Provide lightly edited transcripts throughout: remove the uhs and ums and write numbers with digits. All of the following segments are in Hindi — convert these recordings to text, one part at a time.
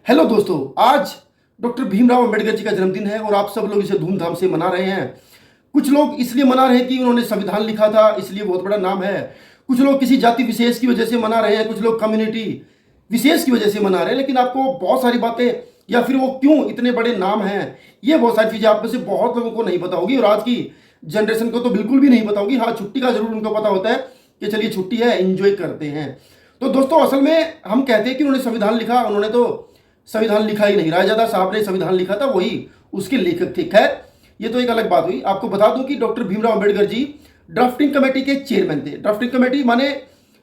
हेलो दोस्तों, आज डॉक्टर भीमराव अंबेडकर जी का जन्मदिन है और आप सब लोग इसे धूमधाम से मना रहे हैं। कुछ लोग इसलिए मना रहे हैं कि उन्होंने संविधान लिखा था, इसलिए बहुत बड़ा नाम है। कुछ लोग किसी जाति विशेष की वजह से मना रहे हैं, कुछ लोग कम्युनिटी विशेष की वजह से मना रहे हैं। लेकिन आपको बहुत सारी बातें या फिर वो क्यों इतने बड़े नाम हैं, ये बहुत सारी चीज़ें आप में से बहुत लोगों को नहीं पता होगी और आज की जनरेशन को तो बिल्कुल भी नहीं पता होगी। हाँ, छुट्टी का जरूर उनको पता होता है कि चलिए छुट्टी है, एंजॉय करते हैं। तो दोस्तों, असल में हम कहते हैं कि उन्होंने संविधान लिखा, उन्होंने तो संविधान लिखा ही नहीं, रायजादा साहब ने संविधान लिखा था, वही उसके लेखक थे। खैर, ये तो एक अलग बात हुई। आपको बता दूं कि doctor Bhimrao Ambedkar ji drafting committee के चेयरमैन थे। ड्राफ्टिंग कमेटी माने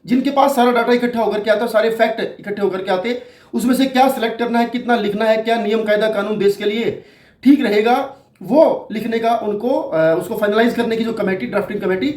जिनके पास सारा डाटा इकट्ठा होकर के आता, सारे फैक्ट इकट्ठे होकर के आते, उसमें से क्या सिलेक्ट करना है, कितना लिखना है, क्या नियम कायदा कानून देश के लिए ठीक रहेगा, वो लिखने का उनको उसको फाइनलाइज करने की जो कमेटी, ड्राफ्टिंग कमेटी,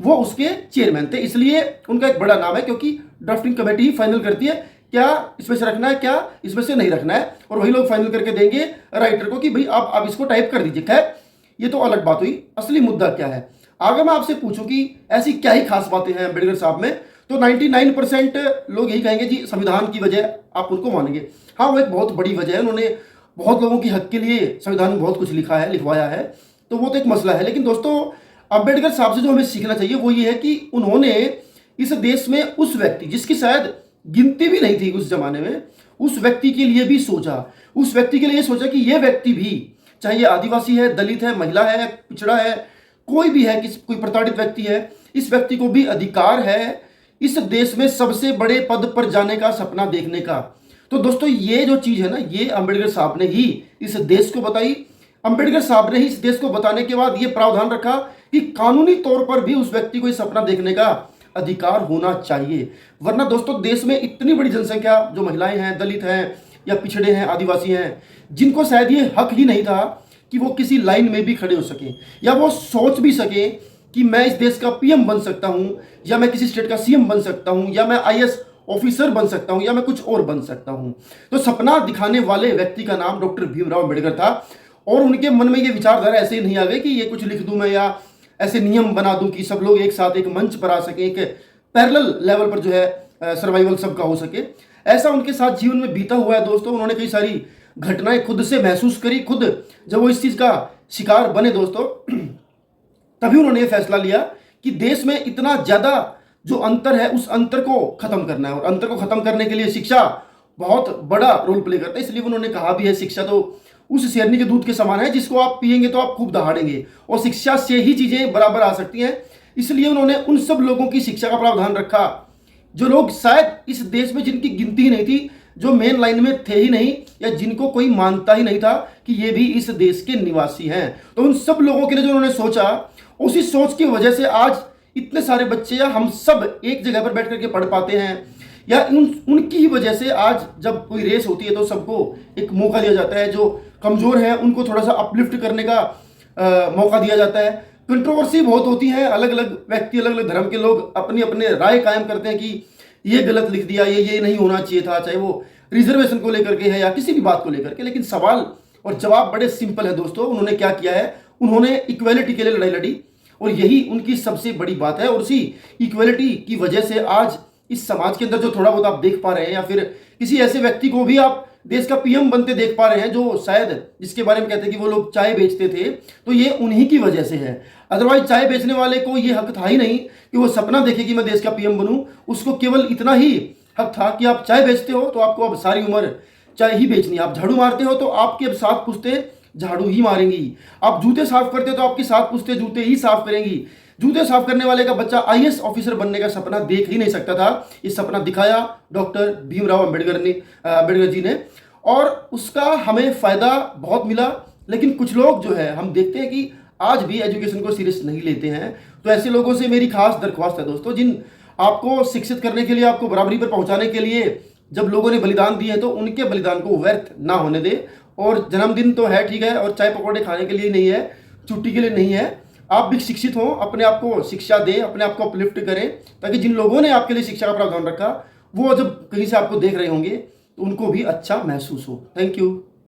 वो उसके चेयरमैन थे। इसलिए उनका एक बड़ा नाम है, क्योंकि ड्राफ्टिंग कमेटी ही फाइनल करती है क्या इसमें से रखना है, क्या इसमें से नहीं रखना है, और वही लोग फाइनल करके देंगे राइटर को कि भाई आप इसको टाइप कर दीजिए। खैर, ये तो अलग बात हुई। असली मुद्दा क्या है? अगर मैं आपसे पूछूं कि ऐसी क्या ही खास बातें हैं अम्बेडकर साहब में, तो 99% लोग यही कहेंगे जी संविधान की वजह आप उनको मानेंगे। हाँ, वो एक बहुत बड़ी वजह है, उन्होंने बहुत लोगों की हक के लिए संविधान में बहुत कुछ लिखा है, लिखवाया है, तो वो तो एक मसला है। लेकिन दोस्तों, अम्बेडकर साहब से जो हमें सीखना चाहिए वो ये है कि उन्होंने इस देश में उस व्यक्ति जिसकी शायद गिनती भी नहीं थी उस जमाने में, उस व्यक्ति के लिए भी सोचा। उस व्यक्ति के लिए सोचा कि यह व्यक्ति भी, चाहे ये आदिवासी है, दलित है, महिला है, पिछड़ा है, कोई भी है, कोई प्रताड़ित व्यक्ति है, इस व्यक्ति को भी अधिकार है इस देश में सबसे बड़े पद पर जाने का, सपना देखने का। तो दोस्तों, ये जो चीज है ना, ये अम्बेडकर साहब ने ही इस देश को बताई। अम्बेडकर साहब ने ही इस देश को बताने के बाद ये प्रावधान रखा कि कानूनी तौर पर भी उस व्यक्ति को ये सपना देखने का अधिकार होना चाहिए। वरना दोस्तों, देश में इतनी बड़ी जनसंख्या जो महिलाएं हैं, दलित हैं या पिछड़े हैं, आदिवासी हैं, जिनको शायद ये हक ही नहीं था कि वो किसी लाइन में भी खड़े हो सके या वो सोच भी सके कि मैं इस देश का पीएम बन सकता हूं, या मैं किसी स्टेट का सीएम बन सकता हूं, या मैं आईएएस ऑफिसर बन सकता हूं, या मैं कुछ और बन सकता हूं। तो सपना दिखाने वाले व्यक्ति का नाम डॉक्टर भीमराव अंबेडकर था। और उनके मन में ये विचारधारा ऐसे ही नहीं आ गई कि ये कुछ लिख दूं मैं, या ऐसे नियम बना दूं कि सब लोग एक साथ एक मंच पर आ सके, एक पैरेलल लेवल पर जो है सर्वाइवल सबका हो सके। ऐसा उनके साथ जीवन में बीता हुआ है दोस्तों। उन्होंने कई सारी घटनाएं खुद से महसूस करी, खुद जब वो इस चीज का शिकार बने दोस्तों, तभी उन्होंने ये फैसला लिया कि देश में इतना ज्यादा जो अंतर है, उस अंतर को खत्म करना है। और अंतर को खत्म करने के लिए शिक्षा बहुत बड़ा रोल प्ले करता है। इसलिए उन्होंने कहा भी है, शिक्षा तो उस शेरनी के दूध के समान है जिसको आप पिएंगे तो आप खूब दहाड़ेंगे, और शिक्षा से ही चीजें बराबर आ सकती हैं। इसलिए उन्होंने उन सब लोगों की शिक्षा का प्रावधान रखा जो लोग शायद इस देश में जिनकी गिनती ही नहीं थी, जो मेन लाइन में थे ही नहीं, या जिनको कोई मानता ही नहीं था कि ये भी इस देश के निवासी हैं। तो उन सब लोगों के लिए जो उन्होंने सोचा, उसी सोच की वजह से आज इतने सारे बच्चे या हम सब एक जगह पर बैठ करके पढ़ पाते हैं, या उनकी ही वजह से आज जब कोई रेस होती है तो सबको एक मौका दिया जाता है। जो कमजोर है उनको थोड़ा सा अपलिफ्ट करने का मौका दिया जाता है। कंट्रोवर्सी बहुत होती है, अलग अलग व्यक्ति, अलग अलग धर्म के लोग अपनी अपने राय कायम करते हैं कि ये गलत लिख दिया, ये नहीं होना चाहिए था, चाहे वो रिजर्वेशन को लेकर के है या किसी भी बात को लेकर के। लेकिन सवाल और जवाब बड़े सिंपल है दोस्तों। उन्होंने क्या किया है? उन्होंने इक्वेलिटी के लिए लड़ाई लड़ी, और यही उनकी सबसे बड़ी बात है। और उसी इक्वेलिटी की वजह से आज इस समाज के अंदर जो थोड़ा बहुत आप देख पा रहे हैं, या फिर किसी ऐसे व्यक्ति को भी आप देश का पीएम बनते देख पा रहे हैं जो शायद, जिसके बारे में कहते हैं कि वो लोग चाय बेचते थे, तो ये उन्हीं की वजह से है। अदरवाइज चाय बेचने वाले को ये हक था ही नहीं कि वो सपना देखे कि मैं देश का पीएम बनूं। उसको केवल इतना ही हक था कि आप चाय बेचते हो तो आपको अब सारी उम्र चाय ही बेचनी है। आप झाड़ू मारते हो तो आपके अब 7 पुश्ते झाड़ू ही मारेंगी। आप जूते साफ करते हो तो आपकी 7 पुश्ते जूते ही साफ करेंगी। जूते साफ करने वाले का बच्चा आईएएस ऑफिसर बनने का सपना देख ही नहीं सकता था। ये सपना दिखाया डॉक्टर भीमराव अंबेडकर जी ने, और उसका हमें फायदा बहुत मिला। लेकिन कुछ लोग जो है, हम देखते हैं कि आज भी एजुकेशन को सीरियस नहीं लेते हैं। तो ऐसे लोगों से मेरी खास दरख्वास्त है दोस्तों, जिन आपको शिक्षित करने के लिए, आपको बराबरी पर पहुंचाने के लिए जब लोगों ने बलिदान दिए, तो उनके बलिदान को व्यर्थ ना होने दे। और जन्मदिन तो है ठीक है, और चाय पकौड़े खाने के लिए नहीं है, छुट्टी के लिए नहीं है। आप भी शिक्षित हों, अपने आप को शिक्षा दें, अपने आप को अपलिफ्ट करें, ताकि जिन लोगों ने आपके लिए शिक्षा का प्रावधान रखा, वो जब कहीं से आपको देख रहे होंगे तो उनको भी अच्छा महसूस हो। Thank you.